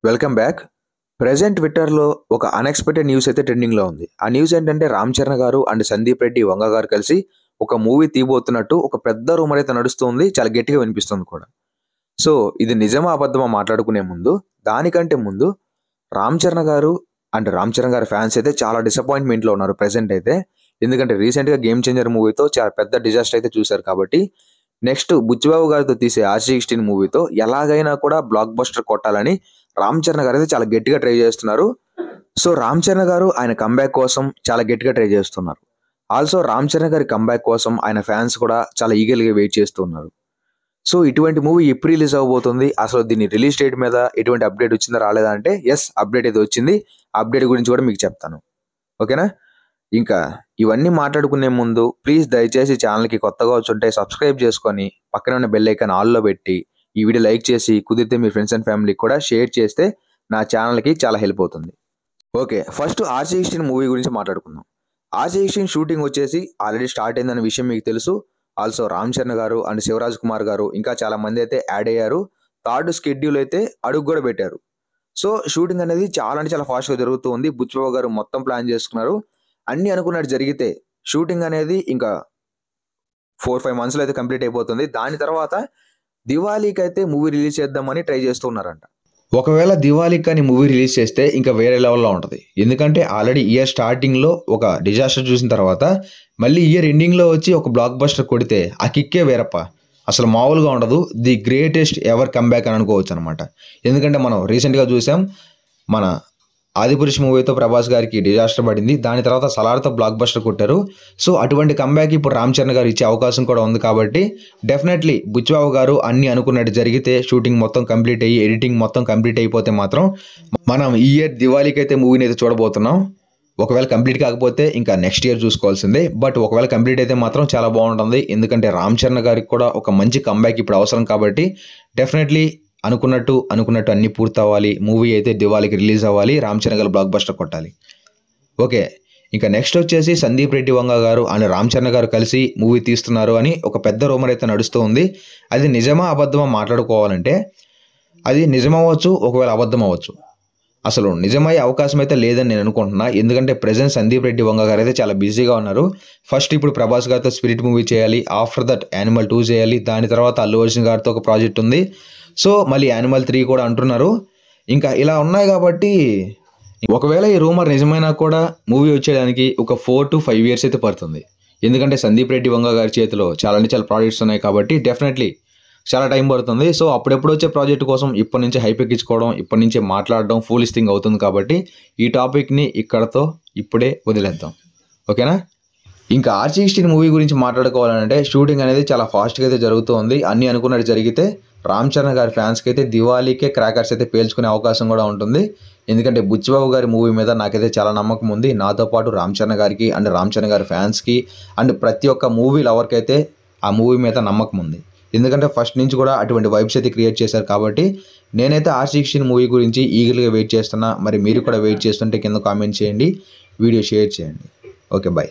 Welcome back. Present ట్విట్టర్‌లో ఒక unexpected news అయితే ట్రెండింగ్‌లో ఉంది. ఆ న్యూస్ ఏంటంటే రామ్ చరణ్ గారు అండ్ సందీప్ రెడ్డి వంగ గారు కలిసి ఒక మూవీ తీయబోతున్నట్టు ఒక పెద్ద రూమర్ అయితే నడుస్తుంది. చాలా గట్టిగా వినిపిస్తుంది కూడా. సో, ఇది నిజమా అబద్ధమా మాట్లాడుకునే ముందు, దానికంటే ముందు రామ్ చరణ్ గారు అండ్ రామ్ చరణ్ గారి ఫ్యాన్స్ అయితే చాలా డిసప్పాయింట్‌మెంట్‌లో ఉన్నారు ప్రెజెంట్ అయితే. ఎందుకంటే రీసెంట్‌గా 'గేమ్ చేంజర్' మూవీతో చాలా పెద్ద డిజాస్టర్ అయితే చూసారు కాబట్టి, నెక్స్ట్ బుచ్చిబాబు గారితో తీసే 'ఆర్‌సీ16' మూవీతో ఎలాగైనా కూడా బ్లాక్ బస్టర్ కొట్టాలని రామ్ చరణ్ గారు అయితే చాలా గట్టిగా ట్రై చేస్తున్నారు. సో, రామ్ చరణ్ గారు ఆయన కంబ్యాక్ కోసం చాలా గట్టిగా ట్రై చేస్తున్నారు. ఆల్సో రామ్ చరణ్ గారి కంబ్యాక్ కోసం ఆయన ఫ్యాన్స్ కూడా చాలా ఈగర్‌గా వెయిట్ చేస్తూ ఉన్నారు. సో, ఇటువంటి మూవీ ఎప్పుడు రిలీజ్ అవ్వబోతుంది? అసలు దీని రిలీజ్ డేట్ మీద ఎటువంటి అప్డేట్ వచ్చిందా రాలేదా అంటే యెస్, అప్డేట్ అయితే వచ్చింది. అప్డేట్ గురించి కూడా మీకు చెప్తాను. ఓకేనా? ఇంకా ఇవన్నీ మాట్లాడుకునే ముందు ప్లీజ్ దయచేసి ఛానల్‌కి కొత్తగా వచ్చుంటే సబ్స్క్రైబ్ చేసుకొని పక్కనే ఉన్న బెల్ ఐకాన్ ఆల్‌లో పెట్టి ఈ వీడియో లైక్ చేసి కుదిరితే మీ ఫ్రెండ్స్ అండ్ ఫ్యామిలీకి కూడా షేర్ చేస్తే నా ఛానల్‌కి చాలా హెల్ప్ అవుతుంది. ఓకే. ఫస్ట్ 'ఆర్‌సీ16' మూవీ గురించి మాట్లాడుకుందాం. 'ఆర్‌సీ16' షూటింగ్ వచ్చేసి ఆల్రెడీ స్టార్ట్ అయిందన్న విషయం మీకు తెలుసు. ఆల్సో రామ్ చరణ్ గారు అండ్ శివరాజ్ కుమార్ గారు ఇంకా చాలా మంది అయితే యాడ్ అయ్యారు. థర్డ్ షెడ్యూల్ అయితే అడుగు కూడా పెట్టారు. సో, షూటింగ్ అనేది చాలా అంటే చాలా ఫాస్ట్‌గా జరుగుతూ ఉంది. బుచ్చిబాబు గారు మొత్తం ప్లాన్ చేసుకున్నారు. అన్నీ అనుకున్నట్టు జరిగితే షూటింగ్ అనేది ఇంకా 4, 5 మంత్స్‌లో అయితే కంప్లీట్ అయిపోతుంది. దాని తర్వాత దివాళీకైతే మూవీ రిలీజ్ చేద్దామని ట్రై చేస్తూ ఉన్నారంట. ఒకవేళ దివాళీకి కానీ మూవీ రిలీజ్ చేస్తే ఇంకా వేరే లెవెల్‌లో ఉంటది. ఎందుకంటే ఆల్రెడీ ఇయర్ స్టార్టింగ్‌లో ఒక డిజాస్టర్ చూసిన తర్వాత మళ్ళీ ఇయర్ ఎండింగ్‌లో వచ్చి ఒక బ్లాక్ బస్టర్ కొడితే ఆ కిక్కే వేరప్ప. అసలు మామూలుగా ఉండదు. ది గ్రేటెస్ట్ ఎవర్ కమ్‌బ్యాక్ అని అనుకోవచ్చనమాట. ఎందుకంటే మనం రీసెంట్‌గా చూసాం. మన 'ఆదిపురుష్' మూవీతో ప్రభాస్ గారికి డిజాస్టర్ పడింది. దాని తర్వాత 'సలార్‌తో బ్లాక్ బస్టర్ కొట్టారు. సో, అటువంటి కమ్‌బ్యాక్ ఇప్పుడు రామ్ చరణ్ గారు ఇచ్చే అవకాశం కూడా ఉంది కాబట్టి డెఫినెట్‌లీ బుచ్చిబాబు గారు అన్నీ అనుకున్నట్టు జరిగితే షూటింగ్ మొత్తం కంప్లీట్ అయ్యి, ఎడిటింగ్ మొత్తం కంప్లీట్ అయిపోతే మాత్రం మనం ఈ ఇయర్ దివాళీకైతే మూవీని అయితే చూడబోతున్నాం. ఒకవేళ కంప్లీట్ కాకపోతే ఇంకా నెక్స్ట్ ఇయర్ చూసుకోవాల్సిందే. బట్ ఒకవేళ కంప్లీట్ అయితే మాత్రం చాలా బాగుంటుంది. ఎందుకంటే రామ్ చరణ్ గారికి కూడా ఒక మంచి కమ్‌బ్యాక్ ఇప్పుడు అవసరం కాబట్టి డెఫినెట్‌లీ అనుకున్నట్టు అన్నీ పూర్తవ్వాలి. మూవీ అయితే దివాళీకి రిలీజ్ అవ్వాలి. రామ్ చరణ్ గారు బ్లాక్ బస్టర్ కొట్టాలి. ఓకే. ఇంకా నెక్స్ట్ వచ్చేసి సందీప్ రెడ్డి వంగ గారు అండ్ రామ్ చరణ్ గారు కలిసి మూవీ తీస్తున్నారు అని ఒక పెద్ద రూమర్ అయితే నడుస్తూ ఉంది. అది నిజమా అబద్ధమా మాట్లాడుకోవాలంటే అది నిజమవ్వచ్చు, ఒకవేళ అబద్ధం అవ్వచ్చు. అసలు నిజమయ్యే అవకాశం అయితే లేదని నేను అనుకుంటున్నా. ఎందుకంటే ప్రెజెంట్ సందీప్ రెడ్డి వంగ గారు అయితే చాలా బిజీగా ఉన్నారు. ఫస్ట్ ఇప్పుడు ప్రభాస్ గారితో 'స్పిరిట్' మూవీ చేయాలి. ఆఫ్టర్ దట్ 'యానిమల్ 2' చేయాలి. దాని తర్వాత అల్లు అర్జున్ గారితో ఒక ప్రాజెక్ట్ ఉంది. సో, మళ్ళీ 'యానిమల్ 3' కూడా అంటున్నారు. ఇంకా ఇలా ఉన్నాయి కాబట్టి ఒకవేళ ఈ రూమర్ నిజమైనా కూడా మూవీ వచ్చేయడానికి ఒక 4-5 ఇయర్స్ అయితే పడుతుంది. ఎందుకంటే సందీప్ రెడ్డి వంగ గారి చేతిలో చాలా అంటే చాలా ప్రాజెక్ట్స్ ఉన్నాయి కాబట్టి డెఫినెట్‌లీ చాలా టైం పడుతుంది. సో, అప్పుడెప్పుడు వచ్చే ప్రాజెక్ట్ కోసం ఇప్పటి నుంచే హైప్ ఎక్కించుకోవడం, ఇప్పటి నుంచే మాట్లాడడం ఫూలిష్ థింగ్ అవుతుంది కాబట్టి ఈ టాపిక్‌ని ఇక్కడితో ఇప్పుడే వదిలేద్దాం. ఓకేనా? ఇంకా 'ఆర్‌సీ16' మూవీ గురించి మాట్లాడుకోవాలంటే షూటింగ్ అనేది చాలా ఫాస్ట్‌గా అయితే జరుగుతూ ఉంది. అన్నీ అనుకున్నట్టు జరిగితే రామ్ చరణ్ గారి ఫ్యాన్స్‌కి అయితే దివాళీకే క్రాకర్స్ అయితే పేల్చుకునే అవకాశం కూడా ఉంటుంది. ఎందుకంటే బుచ్చిబాబు గారి మూవీ మీద నాకైతే చాలా నమ్మకం ఉంది. నాతో పాటు రామ్ చరణ్ గారికి అండ్ రామ్ చరణ్ గారి ఫ్యాన్స్‌కి అండ్ ప్రతి ఒక్క మూవీ లవర్‌కి అయితే ఆ మూవీ మీద నమ్మకం ఉంది. ఎందుకంటే ఫస్ట్ నుంచి కూడా అటువంటి వైబ్స్ అయితే క్రియేట్ చేశారు కాబట్టి నేనైతే 'ఆర్‌సీ16' మూవీ గురించి ఈగర్‌గా వెయిట్ చేస్తున్నా. మరి మీరు కూడా వెయిట్ చేస్తుంటే కింద కామెంట్ చేయండి. వీడియో షేర్ చేయండి. ఓకే. బై.